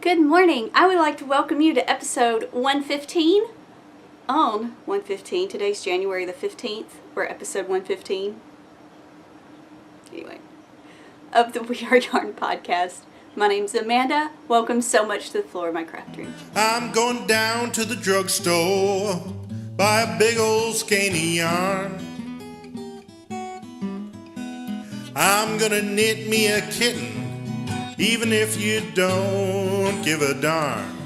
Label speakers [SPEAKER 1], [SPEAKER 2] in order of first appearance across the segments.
[SPEAKER 1] Good morning. I would like to welcome you to episode 115 on 115. Today's January the 15th. We're episode 115. Anyway, of the We Are Yarn podcast. My name's Amanda. Welcome so much to the floor of my craft room.
[SPEAKER 2] I'm going down to the drugstore, buy a big old skein of yarn. I'm gonna knit me a kitten, even if you don't give a darn.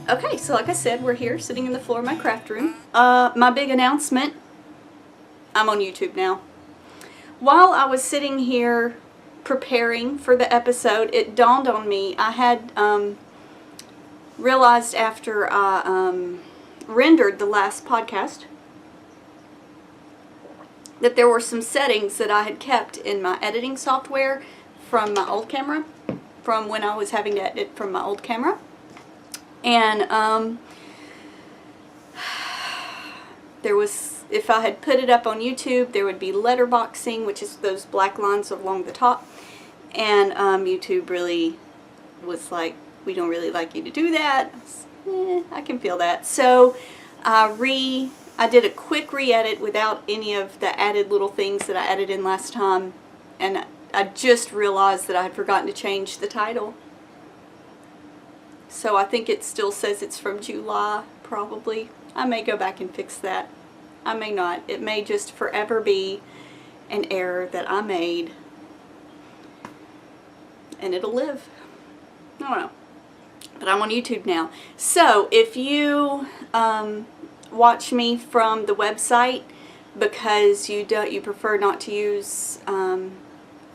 [SPEAKER 1] Okay, so like I said, we're here sitting in the floor of my craft room. My big announcement, I'm on YouTube now. While I was sitting here preparing for the episode, it dawned on me. I had realized after I rendered the last podcast that there were some settings that I had kept in my editing software from my old camera, from when I was having to edit from my old camera. And there was, if I had put it up on YouTube, there would be letterboxing, which is those black lines along the top. And YouTube really was like, we don't really like you to do that. I can feel that. So I did a quick re-edit without any of the added little things that I added in last time. And I just realized that I had forgotten to change the title. So I think it still says it's from July, probably. I may go back and fix that. I may not. It may just forever be an error that I made. And it'll live. I don't know. But I'm on YouTube now. So if you watch me from the website because you prefer not to use an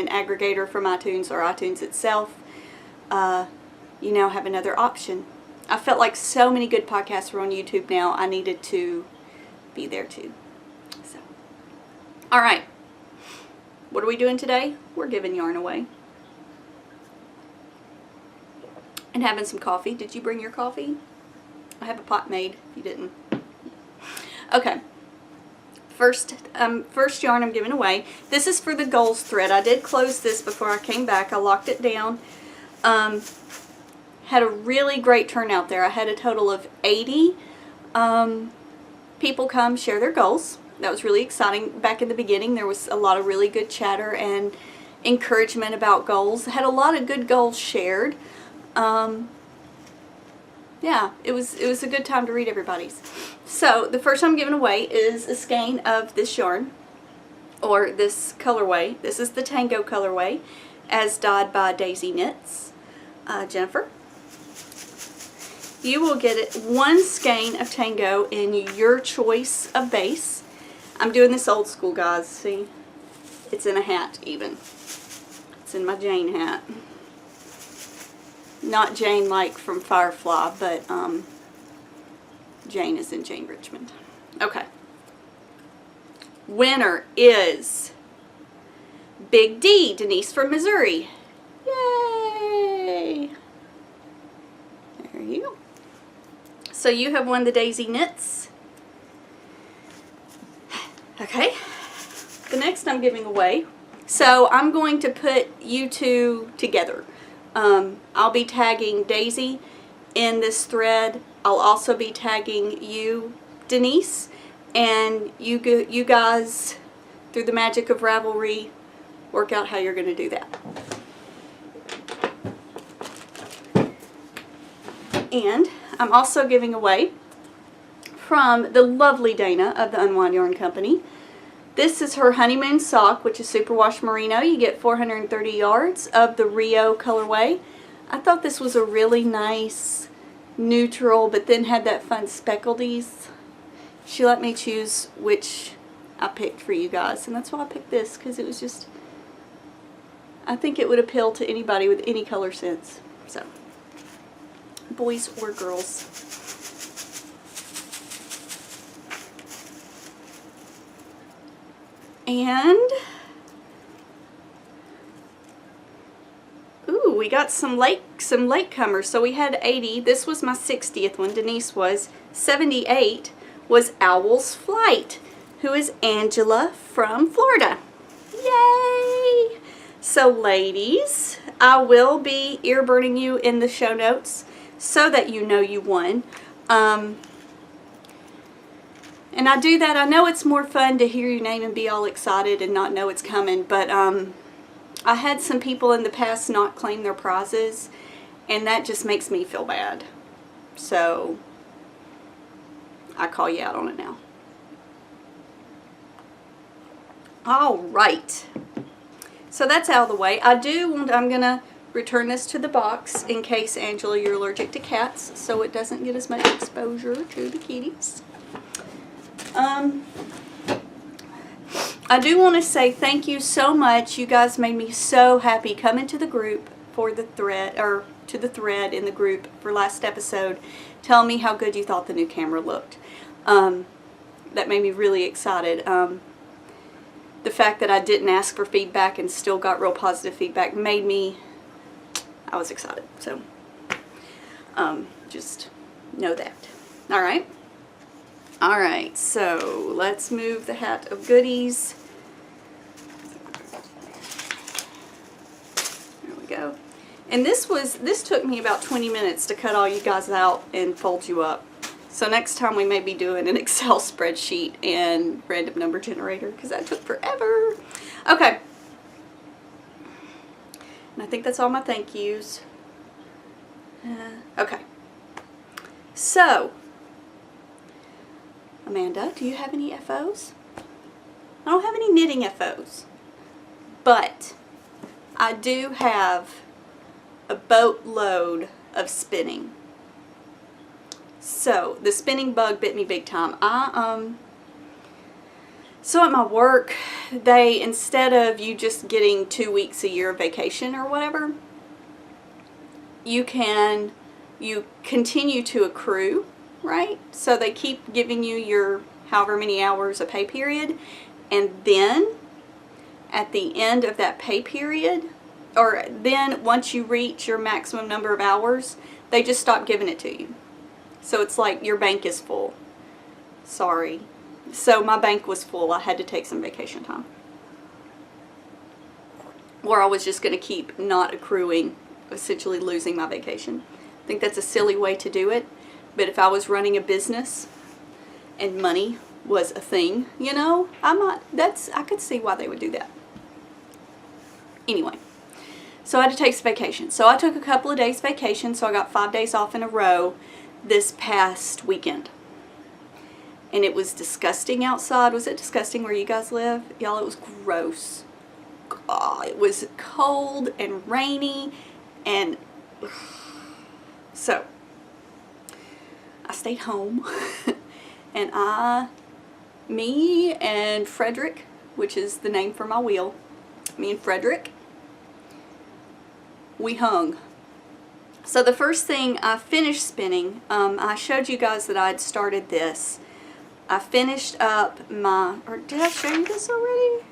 [SPEAKER 1] aggregator from iTunes or iTunes itself, you now have another option. I felt like so many good podcasts were on YouTube now. I needed to be there too. So, all right. What are we doing today? We're giving yarn away. And having some coffee. Did you bring your coffee? I have a pot made if you didn't. Okay. First yarn I'm giving away. This is for the Goals thread. I did close this before I came back. I locked it down. Had a really great turnout there. I had a total of 80 people come share their goals. That was really exciting. Back in the beginning, there was a lot of really good chatter and encouragement about goals. I had a lot of good goals shared. Yeah, it was a good time to read everybody's. So the first I'm giving away is a skein of this yarn, or this colorway. This is the Tango colorway, as dyed by Daisy Knits. Jennifer, you will get one skein of Tango in your choice of base. I'm doing this old school, guys. See, it's in a hat even. It's in my Jane hat. Not Jane like from Firefly, but Jane is in Jane Richmond. Okay. Winner is Big D, Denise from Missouri. Yay! There you go. So you have won the Daisy Knits. Okay. The next I'm giving away. So I'm going to put you two together. I'll be tagging Daisy in this thread. I'll also be tagging you, Denise, and you guys, through the magic of Ravelry, work out how you're going to do that. And I'm also giving away from the lovely Dana of the Unwind Yarn Company. This is her Honeymoon Sock, which is Superwash Merino. You get 430 yards of the Rio colorway. I thought this was a really nice neutral, but then had that fun speckledies. She let me choose which I picked for you guys, and that's why I picked this, because it was just, I think it would appeal to anybody with any color sense. So, boys or girls. And, ooh, we got some latecomers. So we had 80. This was my 60th one. Denise was. 78 was Owl's Flight, who is Angela from Florida. Yay! So ladies, I will be ear burning you in the show notes so that you know you won. And I do that. I know it's more fun to hear your name and be all excited and not know it's coming, but I had some people in the past not claim their prizes, and that just makes me feel bad. So I call you out on it now. All right. So that's out of the way. I'm going to return this to the box in case, Angela, you're allergic to cats, so it doesn't get as much exposure to the kitties. I do want to say thank you so much. You guys made me so happy coming to the group for the thread, or to the thread in the group for last episode, telling me how good you thought the new camera looked. That made me really excited. The fact that I didn't ask for feedback and still got real positive feedback made me, I was excited. So, just know that. All right. All right, so let's move the hat of goodies. There we go. And this took me about 20 minutes to cut all you guys out and fold you up. So next time we may be doing an Excel spreadsheet and random number generator, because that took forever. Okay. And I think that's all my thank yous. Okay. So, Amanda, do you have any FOs? I don't have any knitting FOs, but I do have a boatload of spinning. So the spinning bug bit me big time. So at my work, they, instead of you just getting 2 weeks a year vacation or whatever, you continue to accrue. Right? So they keep giving you your however many hours a pay period, and then at the end of that pay period, or then once you reach your maximum number of hours, they just stop giving it to you. So it's like your bank is full. Sorry. So my bank was full. I had to take some vacation time. Or I was just going to keep not accruing, essentially losing my vacation. I think that's a silly way to do it. But if I was running a business and money was a thing, you know, I could see why they would do that. Anyway, so I had to take some vacation. So I took a couple of days vacation, so I got 5 days off in a row this past weekend. And it was disgusting outside. Was it disgusting where you guys live? Y'all, it was gross. God, it was cold and rainy, and so I stayed home, and me and Frederick, which is the name for my wheel, me and Frederick, we hung. So the first thing, I finished spinning. I showed you guys that I'd started this. I finished up or did I show you this already?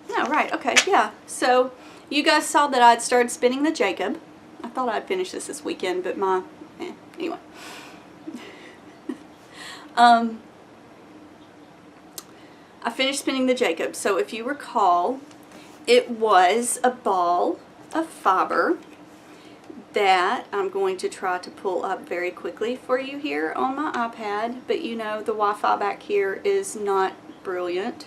[SPEAKER 1] No, right, okay, yeah. So you guys saw that I'd started spinning the Jacob. I thought I'd finish this weekend, but anyway. I finished spinning the Jacob. So if you recall, it was a ball of fiber that I'm going to try to pull up very quickly for you here on my iPad, but you know the Wi-Fi back here is not brilliant.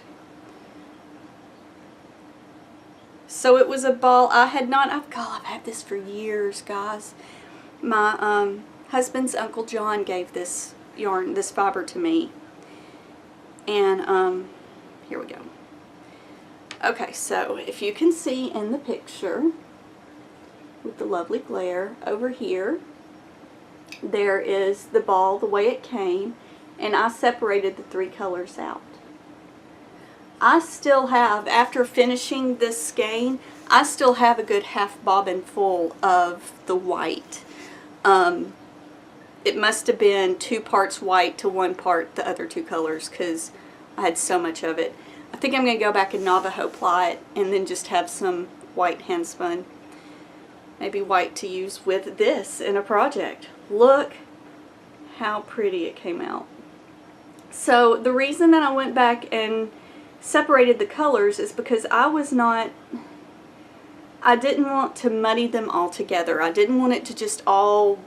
[SPEAKER 1] So it was a ball. I've had this for years, guys. My husband's Uncle John gave this yarn, this fiber to me. And here we go. Okay, so if you can see in the picture with the lovely glare over here, there is the ball the way it came, and I separated the 3 colors out. I still have, after finishing this skein, I still have a good half bobbin full of the white. It must have been 2 parts white to 1 part the other 2 colors, because I had so much of it. I think I'm going to go back and Navajo ply it and then just have some white hand spun. Maybe white to use with this in a project. Look how pretty it came out. So the reason that I went back and separated the colors is because I was not I didn't want to muddy them all together. I didn't want it to just all,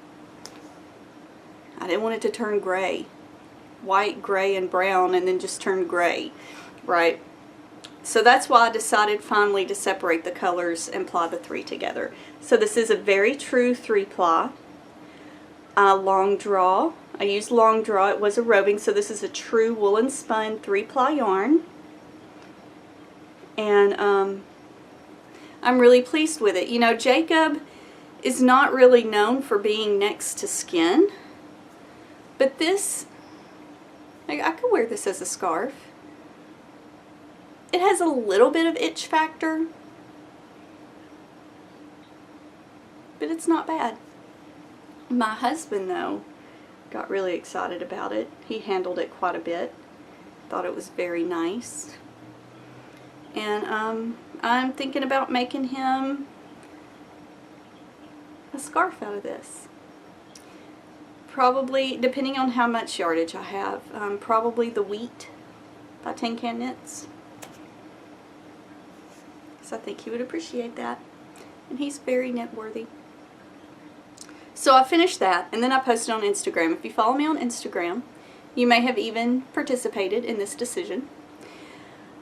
[SPEAKER 1] I didn't want it to turn gray. White, gray, and brown, and then just turn gray, right? So that's why I decided finally to separate the colors and ply the 3 together. So this is a very true 3-ply. Long draw. I used long draw. It was a roving, so this is a true woolen spun 3-ply yarn. And I'm really pleased with it. You know, Jacob is not really known for being next to skin, but this, I could wear this as a scarf. It has a little bit of itch factor, but it's not bad. My husband, though, got really excited about it. He handled it quite a bit. Thought it was very nice. And I'm thinking about making him a scarf out of this. Probably, depending on how much yardage I have, probably the Wheat by Tin Can Knits. So I think he would appreciate that. And he's very knit-worthy. So I finished that, and then I posted on Instagram. If you follow me on Instagram, you may have even participated in this decision.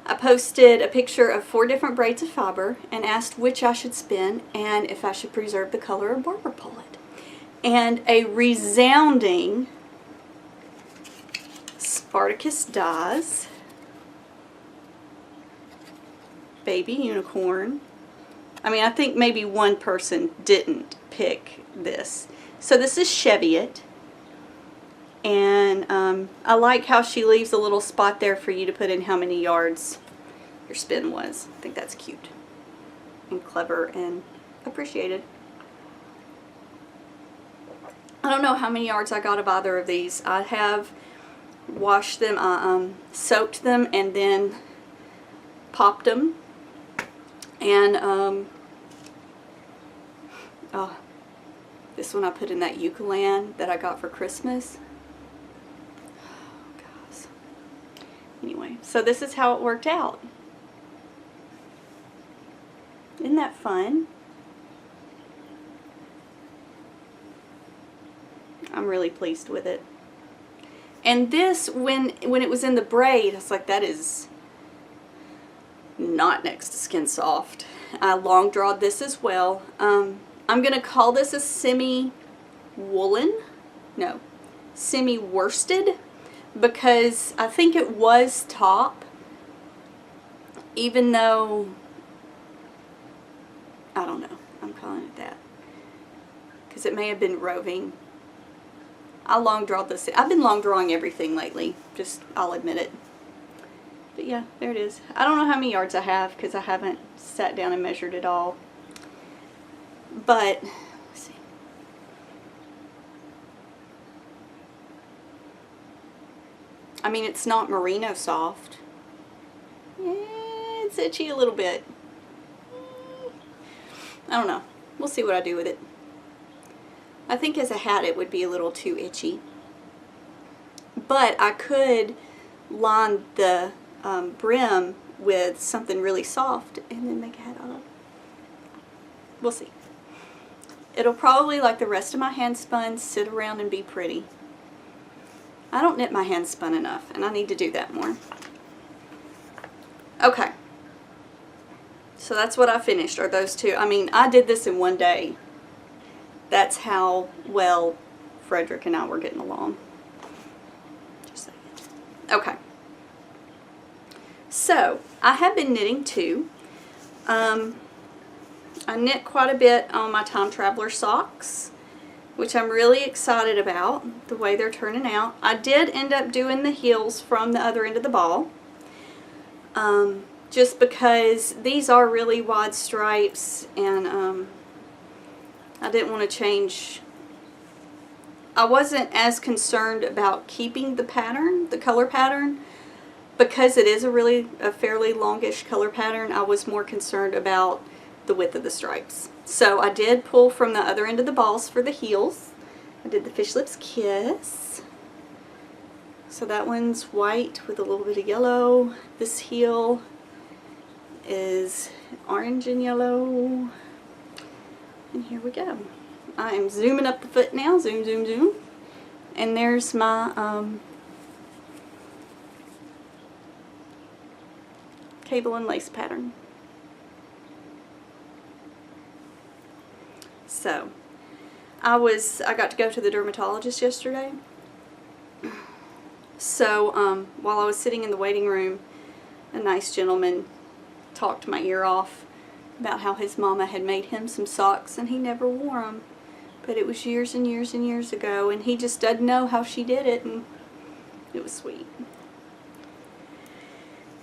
[SPEAKER 1] I posted a picture of 4 different braids of fiber and asked which I should spin and if I should preserve the color or barber pull it. And a resounding Spartacus Dyes Baby Unicorn. I mean, I think maybe one person didn't pick this. So this is Cheviot. And I like how she leaves a little spot there for you to put in how many yards your spin was. I think that's cute and clever and appreciated. I don't know how many yards I got of either of these. I have washed them, soaked them, and then popped them. And oh, this one I put in that Eucalan that I got for Christmas. Oh, gosh. Anyway, so this is how it worked out. Isn't that fun? I'm really pleased with it. And this, when it was in the braid, I was like, that is not next to Skin Soft. I long drawed this as well. I'm going to call this a semi-woolen. No, semi-worsted, because I think it was top, even though, I don't know, I'm calling it that, because it may have been roving. I long drawed this. I've been long drawing everything lately, just, I'll admit it. But yeah, there it is. I don't know how many yards I have because I haven't sat down and measured it all. But, let's see. I mean, it's not merino soft. It's itchy a little bit. I don't know. We'll see what I do with it. I think as a hat it would be a little too itchy. But I could line the brim with something really soft and then make a hat out of it. We'll see. It'll probably, like the rest of my hand spun, sit around and be pretty. I don't knit my hand spun enough, and I need to do that more. Okay. So that's what I finished, are those two. I mean, I did this in one day. That's how well Frederick and I were getting along. Just saying. Okay. So, I have been knitting too. I knit quite a bit on my Time Traveler socks, which I'm really excited about, the way they're turning out. I did end up doing the heels from the other end of the ball, just because these are really wide stripes, and I didn't want to change. I wasn't as concerned about keeping the pattern, the color pattern, because it is a fairly longish color pattern. I was more concerned about the width of the stripes. So I did pull from the other end of the balls for the heels. I did the Fish Lips Kiss. So that one's white with a little bit of yellow. This heel is orange and yellow. And here we go. I am zooming up the foot now. Zoom, zoom, zoom. And there's my cable and lace pattern. So, I got to go to the dermatologist yesterday. So, while I was sitting in the waiting room, a nice gentleman talked my ear off about how his mama had made him some socks and he never wore them. But it was years and years and years ago, and he just doesn't know how she did it, and it was sweet.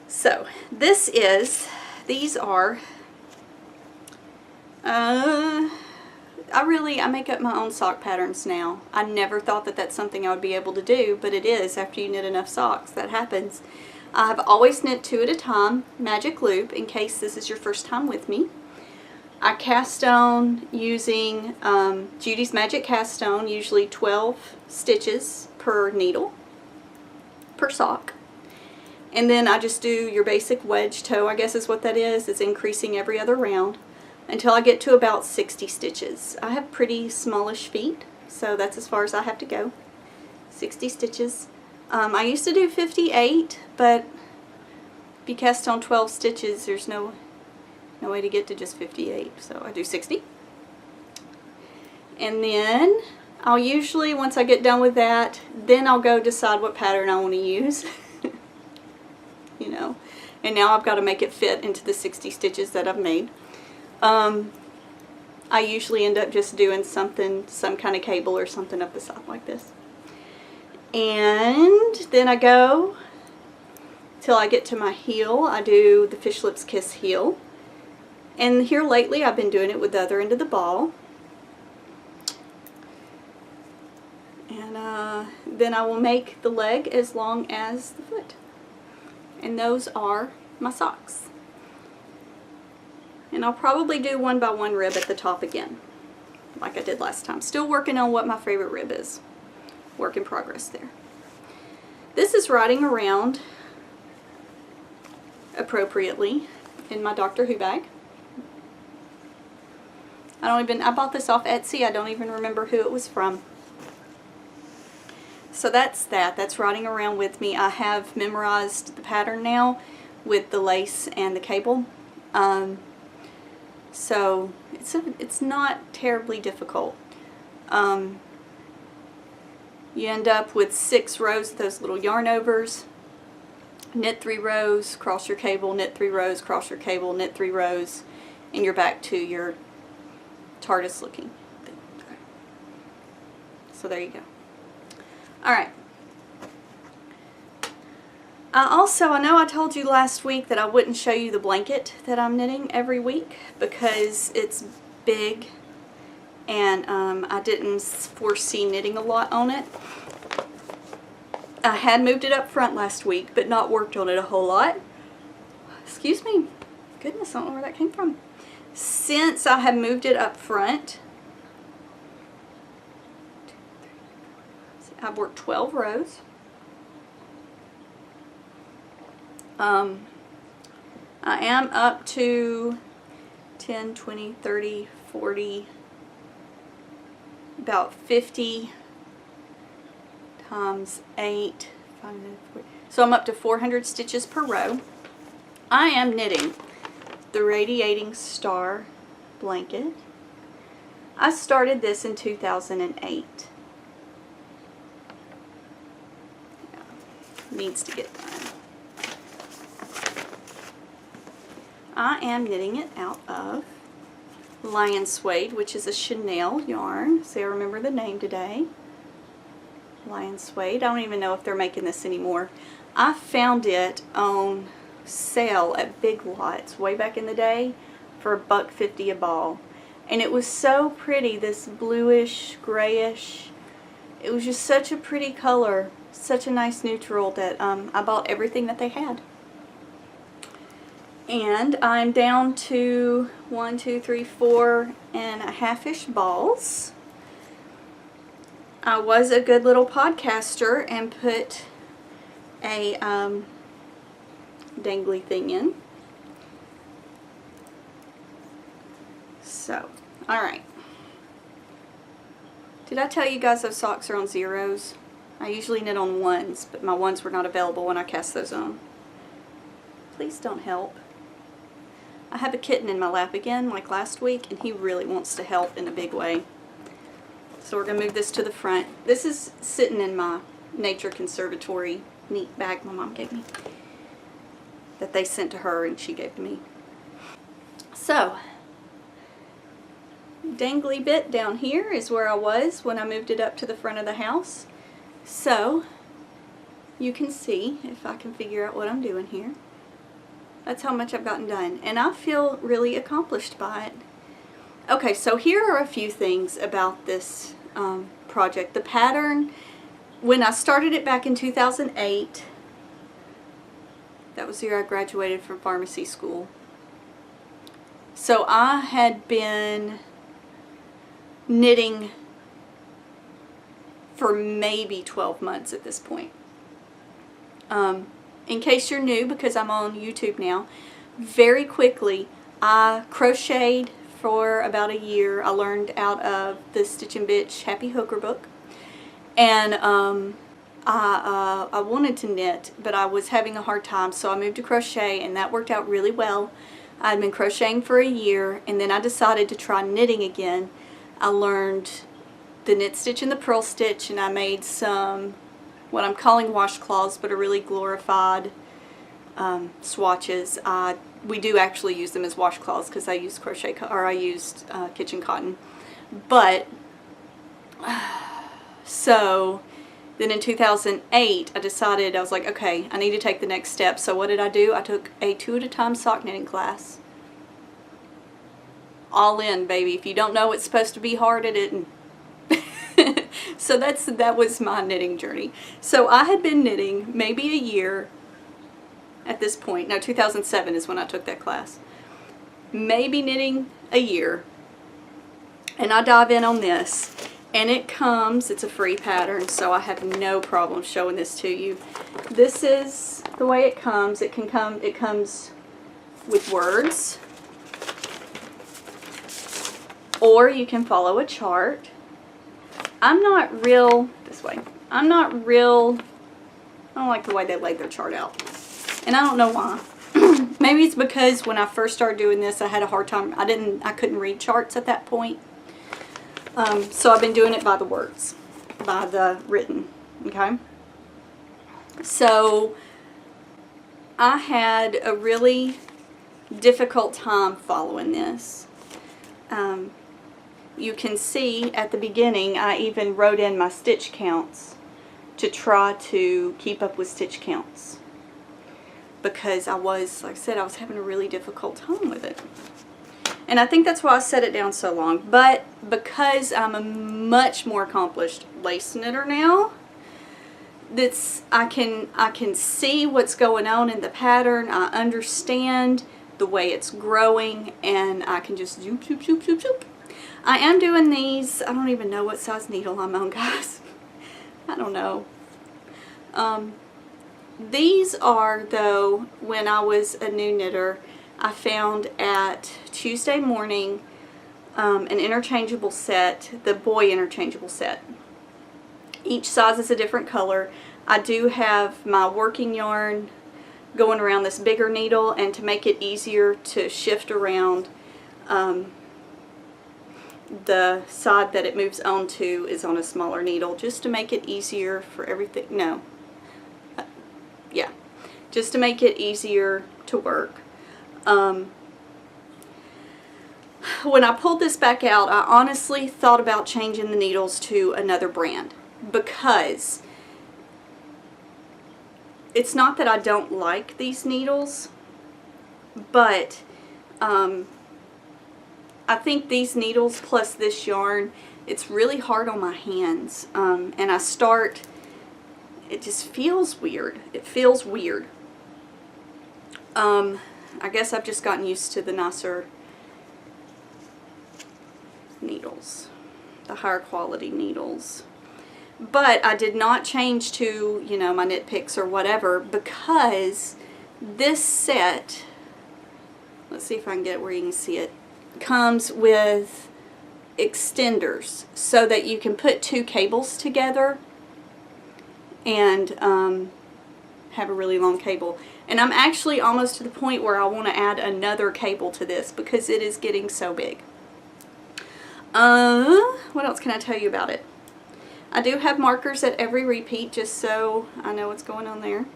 [SPEAKER 1] So, these are, I make up my own sock patterns now. I never thought that that's something I would be able to do, but it is. After you knit enough socks, that happens. I have always knit 2 at a time, magic loop, in case this is your first time with me. I cast on using Judy's Magic Cast On, usually 12 stitches per needle, per sock. And then I just do your basic wedge toe, I guess is what that is. It's increasing every other round until I get to about 60 stitches. I have pretty smallish feet, so that's as far as I have to go. 60 stitches. I used to do 58, but if you cast on 12 stitches, there's no way to get to just 58, so I do 60. And then I'll usually, once I get done with that, then I'll go decide what pattern I want to use. You know, and now I've got to make it fit into the 60 stitches that I've made. I usually end up just doing some kind of cable or something up the side like this. And then I go till I get to my heel. I do the Fish Lips Kiss heel. And here lately I've been doing it with the other end of the ball. And then I will make the leg as long as the foot. And those are my socks. And I'll probably do 1 by 1 rib at the top again, like I did last time. Still working on what my favorite rib is. Work in progress there. This is riding around appropriately in my Doctor Who bag. I bought this off Etsy. I don't even remember who it was from. So that's that. That's riding around with me. I have memorized the pattern now with the lace and the cable. So it's not terribly difficult. You end up with 6 rows of those little yarn overs. Knit 3 rows, cross your cable, knit 3 rows, cross your cable, knit 3 rows, and you're back to your TARDIS looking thing. So there you go. Alright. I know I told you last week that I wouldn't show you the blanket that I'm knitting every week because it's big and I didn't foresee knitting a lot on it. I had moved it up front last week but not worked on it a whole lot. Excuse me. Goodness, I don't know where that came from. Since I have moved it up front, I've worked 12 rows. I am up to 10, 20, 30, 40, about 50 times 8, 5, 40. So I'm up to 400 stitches per row. I am knitting the Radiating Star blanket. I started this in 2008. Needs to get done. I am knitting it out of Lion Suede, which is a Chanel yarn. See, I remember the name today. Lion Suede. I don't even know if they're making this anymore. I found it on sale at Big Lots way back in the day for $1.50 a ball. And it was so pretty, this bluish, grayish. It was just such a pretty color. Such a nice neutral that I bought everything that they had. And I'm down to 1, 2, 3, 4 and a half-ish balls. I was a good little podcaster and put a dangly thing in. So, alright. Did I tell you guys those socks are on zeros? I usually knit on ones, but my ones were not available when I cast those on. Please don't help. I have a kitten in my lap again, like last week, and he really wants to help in a big way. So we're going to move this to the front. This is sitting in my Nature Conservatory neat bag my mom gave me, that they sent to her and she gave to me. So, dangly bit down here is where I was when I moved it up to the front of the house. So, you can see, if I can figure out what I'm doing here, that's how much I've gotten done. And I feel really accomplished by it. Okay, so here are a few things about this project. The pattern, when I started it back in 2008, that was the year I graduated from pharmacy school. So I had been knitting for maybe 12 months at this point. In case you're new, because I'm on YouTube now, very quickly I crocheted for about a year. I learned out of the Stitch and Bitch Happy Hooker book, and I wanted to knit, but I was having a hard time, so I moved to crochet, and that worked out really well. I'd been crocheting for a year, and then I decided to try knitting again. I learned the knit stitch and the purl stitch, and I made some what I'm calling washcloths, but are really glorified swatches. We do actually use them as washcloths because I used I used kitchen cotton. But so then in 2008, I decided, I was like, okay, I need to take the next step. So what did I do? I took a 2 at a time sock knitting class. All in, baby. If you don't know it's supposed to be hard, it isn't. So that was my knitting journey. So I had been knitting maybe a year at this point. No, 2007 is when I took that class. Maybe knitting a year. And I dive in on this. And it comes, it's a free pattern, so I have no problem showing this to you. This is the way it comes. It comes with words. Or you can follow a chart. I'm not real, this way, I don't like the way they laid their chart out. And I don't know why. Maybe it's because when I first started doing this, I had a hard time, I couldn't read charts at that point. So I've been doing it by the words, by the written, okay? So I had a really difficult time following this. You can see at the beginning I even wrote in my stitch counts to try to keep up with stitch counts, because I was, like I said, I was having a really difficult time with it. And I think that's why I set it down so long. But because I'm a much more accomplished lace knitter now, I can see what's going on in the pattern. I understand the way it's growing, and I can just zoop, zoop, zoop, zoop, zoop. I am doing these, I don't even know what size needle I'm on, guys. I don't know. These are, though, when I was a new knitter, I found at Tuesday Morning an interchangeable set, the boy interchangeable set. Each size is a different color. I do have my working yarn going around this bigger needle, and to make it easier to shift around, the side that it moves onto is on a smaller needle, just to make it easier for everything. No. Yeah. Just to make it easier to work. When I pulled this back out, I honestly thought about changing the needles to another brand, because it's not that I don't like these needles, but I think these needles plus this yarn, it's really hard on my hands, and it just feels weird. It feels weird. I guess I've just gotten used to the nicer needles, the higher quality needles. But I did not change to, you know, my Knit Picks or whatever, because this set, let's see if I can get it where you can see it, comes with extenders so that you can put two cables together and have a really long cable. And I'm actually almost to the point where I want to add another cable to this because it is getting so big. What else can I tell you about it? I do have markers at every repeat just so I know what's going on there.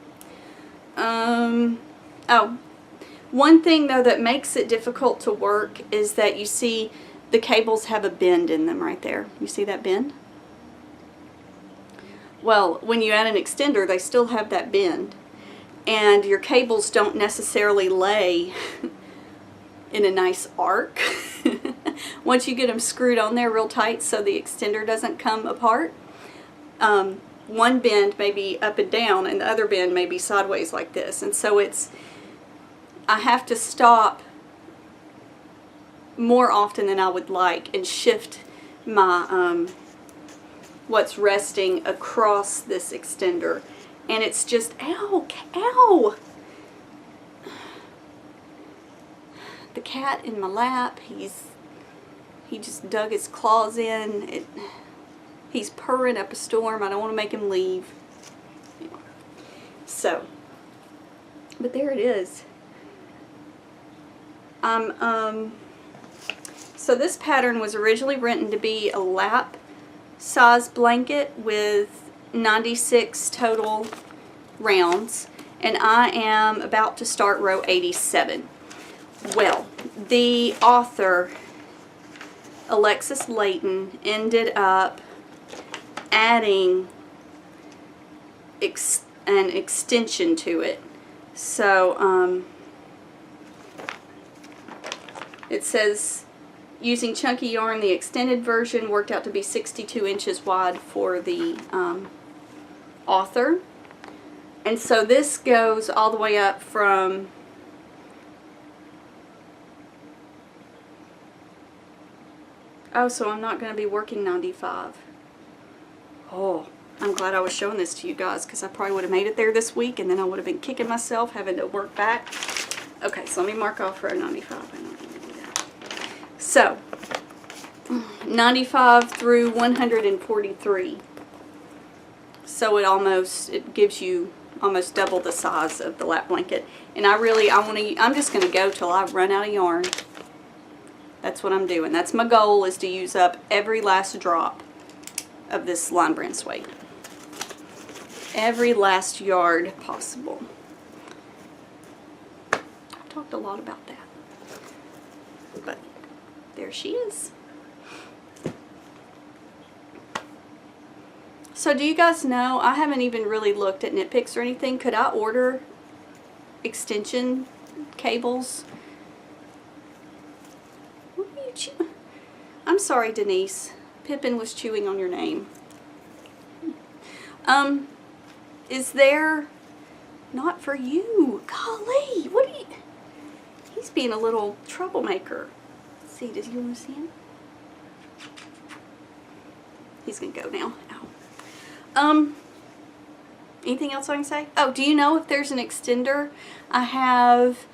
[SPEAKER 1] Oh, one thing though that makes it difficult to work is that you see the cables have a bend in them right there. You see that bend? Well, when you add an extender, they still have that bend. And your cables don't necessarily lay in a nice arc. Once you get them screwed on there real tight so the extender doesn't come apart, one bend may be up and down and the other bend may be sideways like this. And so I have to stop more often than I would like and shift my what's resting across this extender. And it's just, ow, ow! The cat in my lap, he just dug his claws in. He's purring up a storm. I don't want to make him leave. So, but there it is. So this pattern was originally written to be a lap size blanket with 96 total rounds, and I am about to start row 87. Well, the author, Alexis Layton, ended up adding an extension to it. So it says, using chunky yarn, the extended version worked out to be 62 inches wide for the author. And so this goes all the way up from so I'm not going to be working 95. Oh, I'm glad I was showing this to you guys because I probably would have made it there this week and then I would have been kicking myself having to work back. Okay, so let me mark off row 95. I'm not going to do that. So 95 through 143. So it gives you almost double the size of the lap blanket. And I'm just going to go till I run out of yarn. That's what I'm doing. That's my goal, is to use up every last drop of this Line Brand suede. Every last yard possible. I've talked a lot about that. But there she is. So do you guys know, I haven't even really looked at Knit Picks or anything. Could I order extension cables? What are you chewing? I'm sorry, Denise. Pippin was chewing on your name. Is there... Not for you. Golly, what are you... He's being a little troublemaker. Let's see, does you want to see him? He's going to go now. Ow. Anything else I can say? Oh, do you know if there's an extender? I have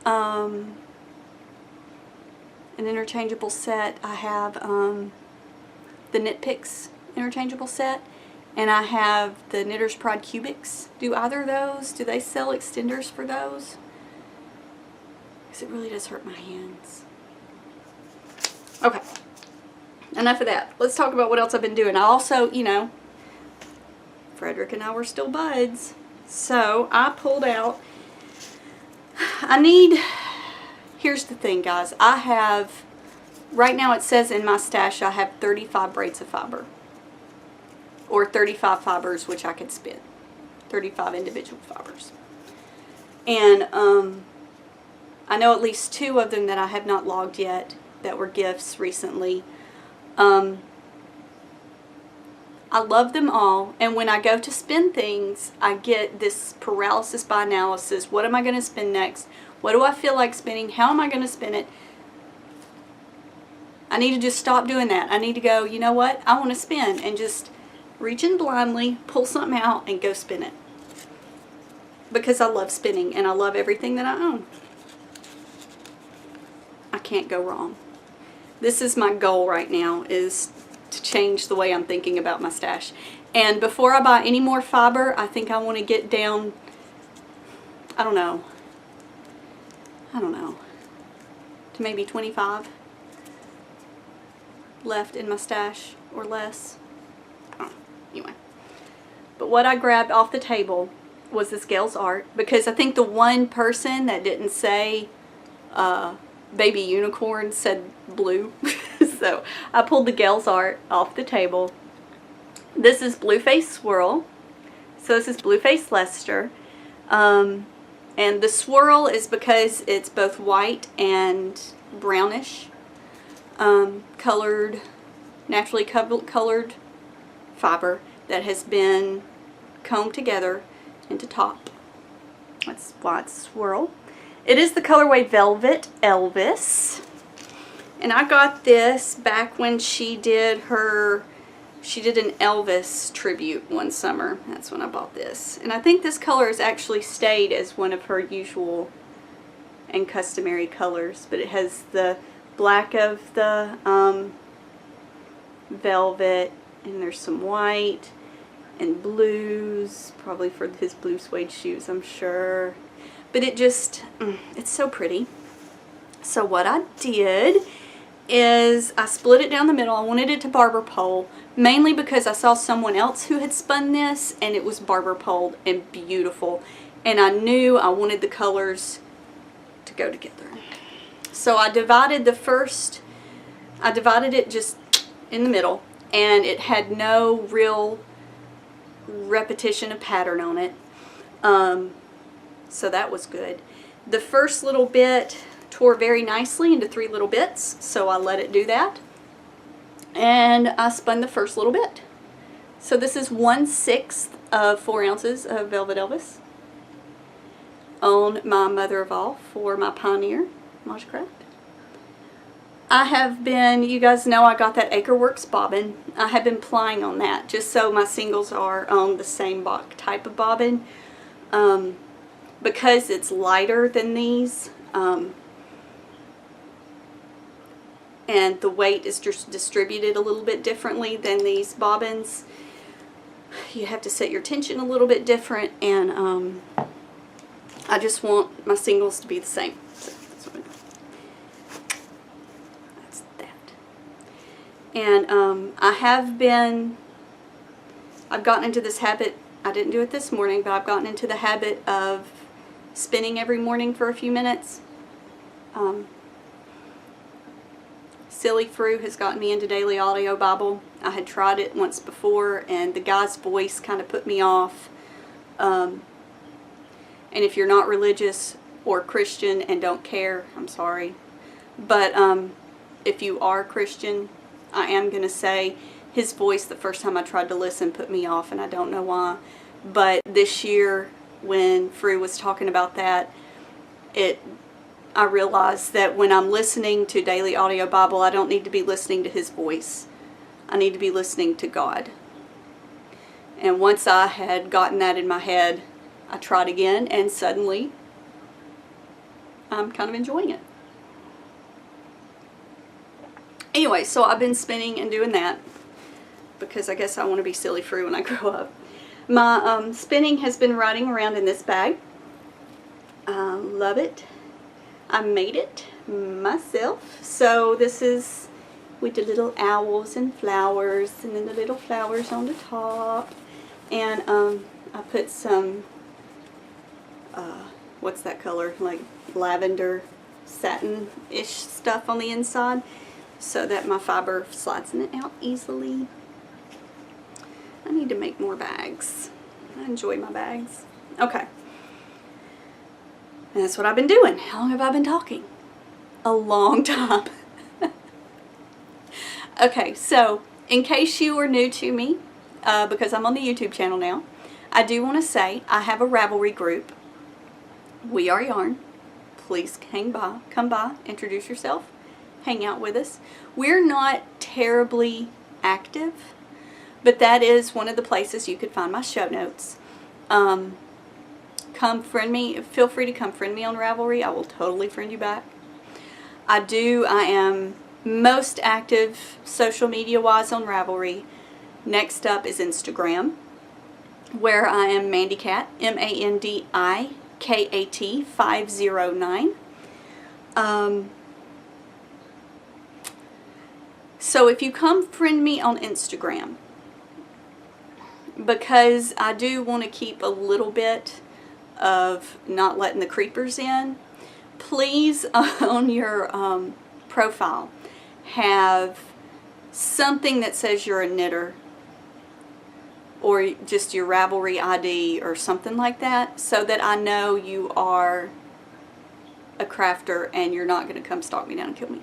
[SPEAKER 1] an interchangeable set. I have the Knit Picks interchangeable set, and I have the Knitter's Pride Cubics. Do either of those, do they sell extenders for those? Because it really does hurt my hands. Okay, enough of that. Let's talk about what else I've been doing. I also, you know, Frederick and I were still buds. So I pulled out, here's the thing, guys. I have, right now it says in my stash I have 35 braids of fiber. Or 35 fibers, which I could spin. 35 individual fibers. And I know at least 2 of them that I have not logged yet that were gifts recently. I love them all, and when I go to spin things, I get this paralysis by analysis. What am I going to spin next? What do I feel like spinning? How am I going to spin it? I need to just stop doing that. I need to go, you know what? I want to spin, and just reach in blindly, pull something out, and go spin it. Because I love spinning, and I love everything that I own. I can't go wrong. This is my goal right now, is to change the way I'm thinking about my stash. And before I buy any more fiber, I think I want to get down, I don't know, to maybe 25 left in my stash or less. Anyway. But what I grabbed off the table was this Gale's Art, because I think the one person that didn't say baby unicorn said blue. So I pulled the Gale's Art off the table. This is Blueface Swirl. So this is Blueface Lester. And the swirl is because it's both white and brownish colored, naturally colored fiber that has been combed together into top. That's why it's swirl. It is the colorway Velvet Elvis. And I got this back when she did an Elvis tribute one summer. That's when I bought this. And I think this color has actually stayed as one of her usual and customary colors. But it has the black of the velvet, and there's some white and blues, probably for his blue suede shoes, I'm sure. But it just, it's so pretty. So what I did is I split it down the middle. I wanted it to barber pole, mainly because I saw someone else who had spun this and it was barber poled and beautiful. And I knew I wanted the colors to go together. So I divided it just in the middle, and it had no real repetition of pattern on it. So that was good. The first little bit tore very nicely into 3 little bits, so I let it do that. And I spun the first little bit. So this is 1/6 of 4 ounces of Velvet Elvis on my mother of all for my Pioneer Moshcraft. I have been, you guys know I got that Acreworks bobbin. I have been plying on that just so my singles are on the same type of bobbin. Because it's lighter than these, and the weight is just distributed a little bit differently than these bobbins, you have to set your tension a little bit different, and I just want my singles to be the same. So that's that. And I've gotten into this habit. I didn't do it this morning, but I've gotten into the habit of spinning every morning for a few minutes. Silly Fru has gotten me into Daily Audio Bible. I had tried it once before, and the guy's voice kind of put me off. And if you're not religious or Christian and don't care, I'm sorry. But if you are Christian, I am going to say his voice the first time I tried to listen put me off, and I don't know why. But this year, when Fru was talking about that, I realized that when I'm listening to Daily Audio Bible, I don't need to be listening to his voice. I need to be listening to God. And once I had gotten that in my head, I tried again, and suddenly I'm kind of enjoying it. Anyway, so I've been spinning and doing that because I guess I want to be Silly Fru when I grow up. My spinning has been riding around in this bag. I love it. I made it myself. So this is with the little owls and flowers, and then the little flowers on the top. And I put some, what's that color? Like lavender satin-ish stuff on the inside so that my fiber slides in and out easily. I need to make more bags. I enjoy my bags. Okay. And that's what I've been doing. How long have I been talking? A long time. Okay, so in case you are new to me, because I'm on the YouTube channel now, I do want to say I have a Ravelry group. We Are Yarn. Please come by, introduce yourself, hang out with us. We're not terribly active, but that is one of the places you could find my show notes. Come friend me. Feel free to come friend me on Ravelry. I will totally friend you back. I am most active social media wise on Ravelry. Next up is Instagram, where I am Mandicat, MANDIKAT 509. So if you come friend me on Instagram, because I do want to keep a little bit of not letting the creepers in, please on your profile have something that says you're a knitter, or just your Ravelry ID or something like that, so that I know you are a crafter and you're not going to come stalk me down and kill me.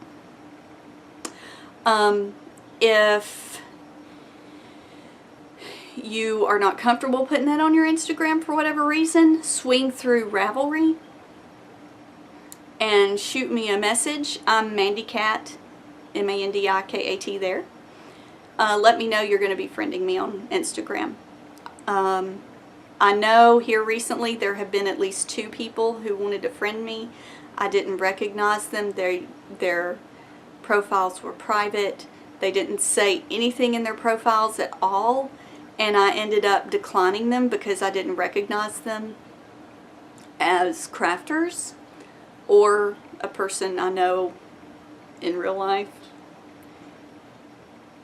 [SPEAKER 1] If you are not comfortable putting that on your Instagram for whatever reason, swing through Ravelry and shoot me a message. I'm Mandicat, MANDIKAT there. Let me know you're going to be friending me on Instagram. I know here recently there have been at least 2 people who wanted to friend me. I didn't recognize them. Their profiles were private. They didn't say anything in their profiles at all, and I ended up declining them because I didn't recognize them as crafters or a person I know in real life.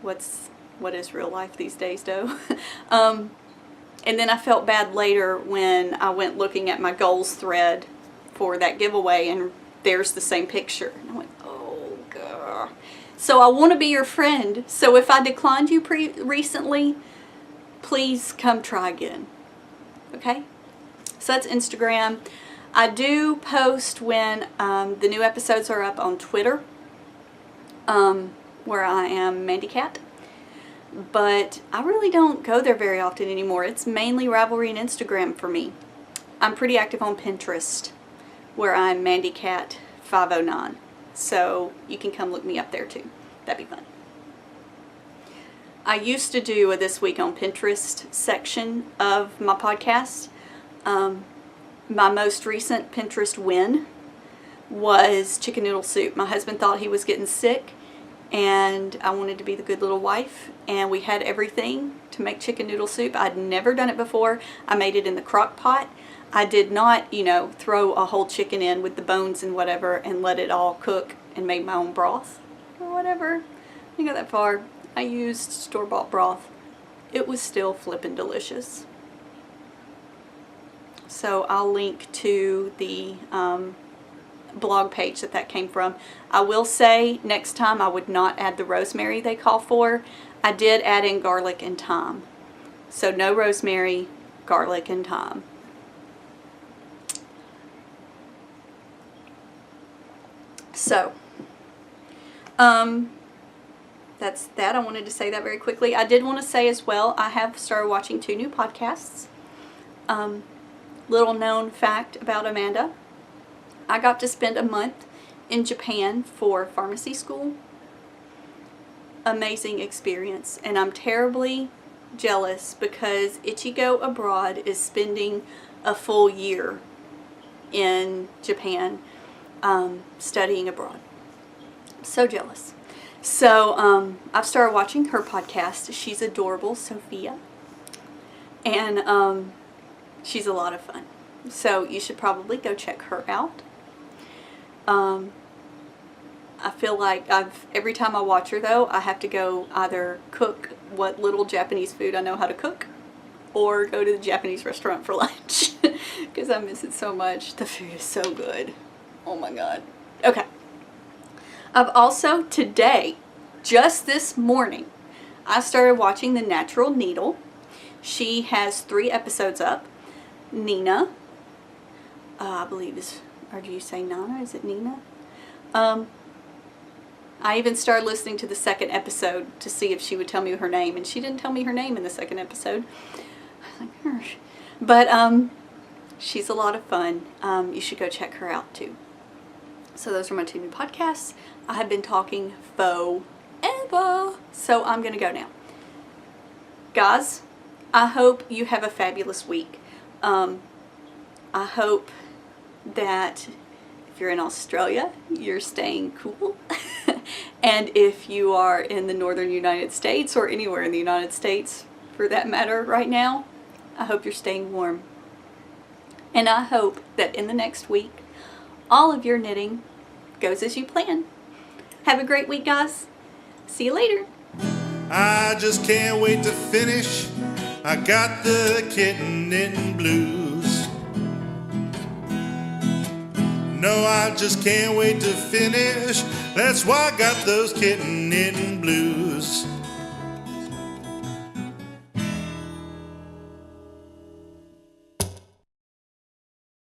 [SPEAKER 1] What is real life these days, though? And then I felt bad later when I went looking at my goals thread for that giveaway, and there's the same picture. And I went, oh, God. So I want to be your friend. So if I declined you recently, please come try again. Okay? So that's Instagram. I do post when the new episodes are up on Twitter, where I am Mandicat. But I really don't go there very often anymore. It's mainly Ravelry and Instagram for me. I'm pretty active on Pinterest, where I'm Mandicat 509. So you can come look me up there too. That'd be fun. I used to do a This Week on Pinterest section of my podcast. My most recent Pinterest win was chicken noodle soup. My husband thought he was getting sick, and I wanted to be the good little wife, and we had everything to make chicken noodle soup. I'd never done it before. I made it in the crock pot. I did not, throw a whole chicken in with the bones and whatever and let it all cook and made my own broth or whatever. I didn't go that far. I used store-bought broth. It was still flippin' delicious. So I'll link to the blog page that came from. I will say next time I would not add the rosemary they call for. I did add in garlic and thyme. So no rosemary, garlic and thyme. So, that's that. I wanted to say that very quickly. I did want to say as well, I have started watching 2 new podcasts. Little known fact about Amanda. I got to spend a month in Japan for pharmacy school. Amazing experience. And I'm terribly jealous because Ichigo Abroad is spending a full year in Japan studying abroad. So jealous. So I've started watching her podcast. She's adorable, Sophia. And she's a lot of fun. So you should probably go check her out. I feel like every time I watch her though, I have to go either cook what little Japanese food I know how to cook, or go to the Japanese restaurant for lunch because I miss it so much. The food is so good. Oh my God. Okay. I've also today, just this morning, I started watching The Natural Needle. She has 3 episodes up. Nina, I believe is, or do you say Nana? Is it Nina? I even started listening to the 2nd episode to see if she would tell me her name, and she didn't tell me her name in the 2nd episode. I was like, Hirsch. But she's a lot of fun. You should go check her out too. So those are my 2 new podcasts. I have been talking forever, so I'm going to go now. Guys, I hope you have a fabulous week. I hope that if you're in Australia, you're staying cool And if you are in the northern United States, or anywhere in the United States for that matter right now, I hope you're staying warm. And I hope that in the next week, all of your knitting goes as you plan. Have a great week, guys. See you later.
[SPEAKER 2] I just can't wait to finish. I got the kitten in blues. No, I just can't wait to finish. That's why I got those kitten in blues.